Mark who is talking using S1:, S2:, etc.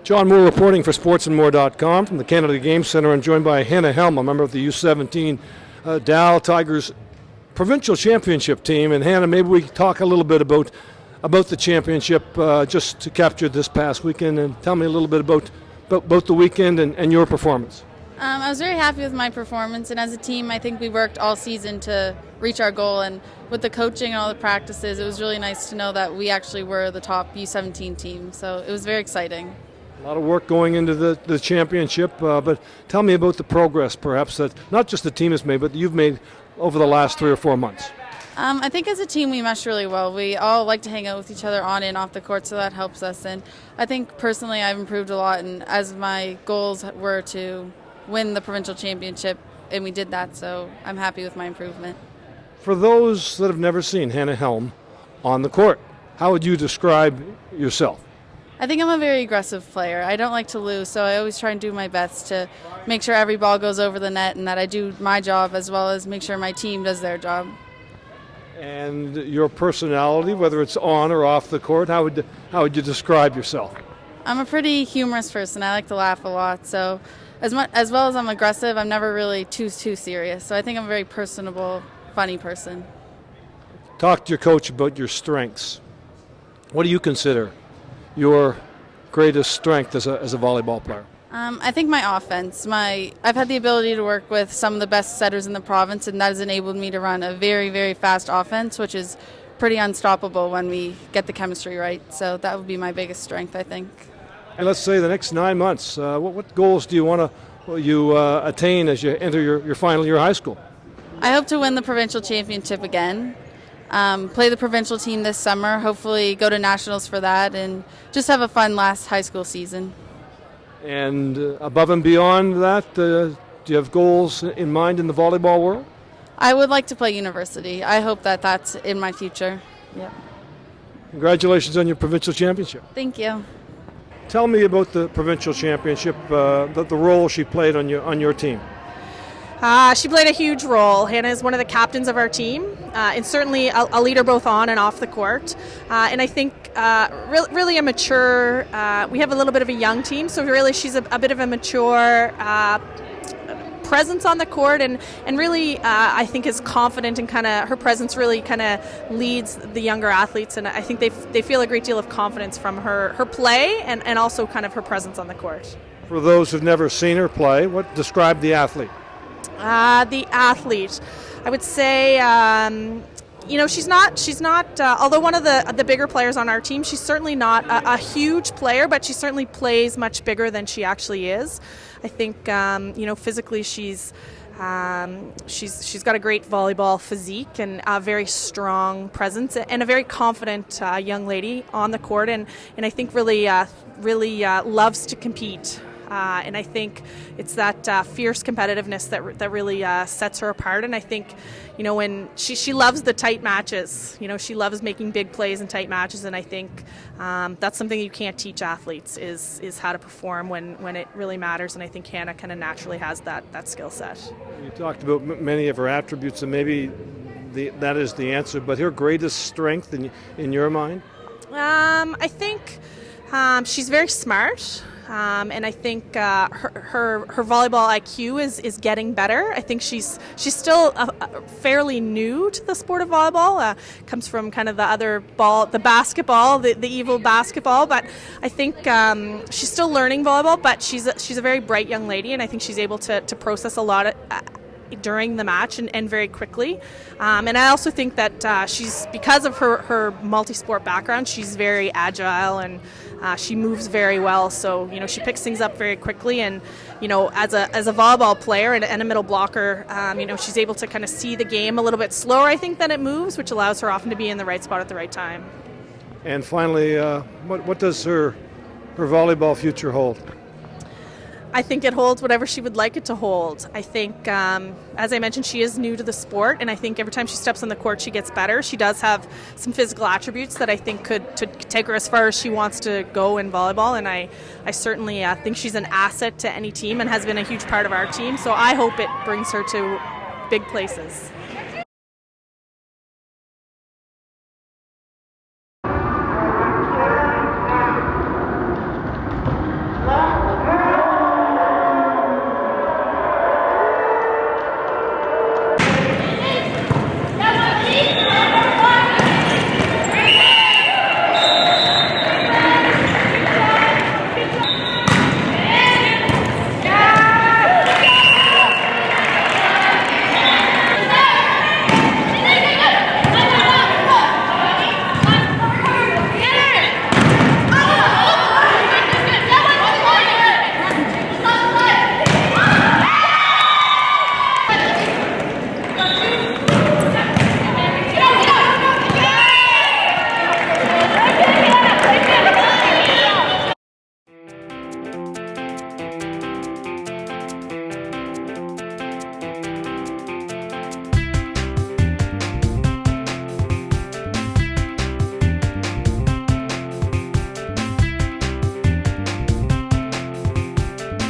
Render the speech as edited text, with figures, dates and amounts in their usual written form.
S1: John Moore reporting for sportsandmore.com from the Canada Game Centre. I'm joined by Hannah Helm, a member of the U17 Tigers Provincial Championship team. And Hannah, maybe we talk a little bit about the championship just to capture this past weekend, and tell me a little bit about both the weekend and your performance.
S2: I was very happy with my performance, and as a team I think we worked all season to reach our goal, and with the coaching and all the practices it was really nice to know that we actually were the top U17 team, so it was very exciting.
S1: A lot of work going into the championship, but tell me about the progress perhaps that not just the team has made, but you've made over the last 3 or 4 months.
S2: I think as a team we mesh really well. We all like to hang out with each other on and off the court, so that helps us. And I think personally I've improved a lot, and as my goals were to win the Provincial Championship, and we did that, so I'm happy with my improvement.
S1: For those that have never seen Hannah Helm on the court, how would you describe yourself?
S2: I think I'm a very aggressive player. I don't like to lose, so I always try and do my best to make sure every ball goes over the net and that I do my job as well as make sure my team does their job.
S1: And your personality, whether it's on or off the court, how would you describe yourself?
S2: I'm a pretty humorous person. I like to laugh a lot, so as well as I'm aggressive, I'm never really too serious. So I think I'm a very personable, funny person.
S1: Talk to your coach about your strengths. What do you consider your greatest strength as a volleyball player?
S2: I think my offense. I've had the ability to work with some of the best setters in the province, and that has enabled me to run a very, very fast offense, which is pretty unstoppable when we get the chemistry right. So that would be my biggest strength, I think.
S1: And let's say the next 9 months, what goals do you want to attain as you enter your final year of high school?
S2: I hope to win the Provincial Championship again. Play the provincial team this summer, hopefully go to nationals for that, and just have a fun last high school season.
S1: And above and beyond that, do you have goals in mind in the volleyball world?
S2: I would like to play university. I hope that that's in my future. Yep.
S1: Congratulations on your provincial championship.
S2: Thank you.
S1: Tell me about the provincial championship, the role she played on your team.
S3: She played a huge role. Hannah is one of the captains of our team, and certainly a leader both on and off the court. And I think really a mature, we have a little bit of a young team, so really she's a bit of a mature presence on the court, and really I think is confident, and kind of her presence really kind of leads the younger athletes, and I think they feel a great deal of confidence from her play and also kind of her presence on the court.
S1: For those who've never seen her play, describe the athlete?
S3: The athlete, I would say, she's not. Although one of the bigger players on our team, she's certainly not a huge player, but she certainly plays much bigger than she actually is. I think, physically she's got a great volleyball physique and a very strong presence and a very confident young lady on the court, and I think really loves to compete. And I think it's that fierce competitiveness that really sets her apart. And I think, when she loves the tight matches, she loves making big plays in tight matches. And I think that's something you can't teach athletes is how to perform when it really matters. And I think Hannah kind of naturally has that skill set.
S1: You talked about many of her attributes, and maybe that is the answer. But her greatest strength in your mind? I
S3: think she's very smart. And I think her volleyball IQ is getting better. I think she's still fairly new to the sport of volleyball. Comes from kind of the other ball, the basketball, the evil basketball. But I think she's still learning volleyball. But she's a very bright young lady, and I think she's able to process a lot during the match and very quickly. And I also think that she's, because of her multi-sport background, she's very agile and she moves very well. So, she picks things up very quickly, and, as a volleyball player and a middle blocker, she's able to kind of see the game a little bit slower, I think, than it moves, which allows her often to be in the right spot at the right time.
S1: And finally, what does her volleyball future hold?
S3: I think it holds whatever she would like it to hold. I think, as I mentioned, she is new to the sport, and I think every time she steps on the court, she gets better. She does have some physical attributes that I think could take her as far as she wants to go in volleyball, and I certainly think she's an asset to any team and has been a huge part of our team, so I hope it brings her to big places.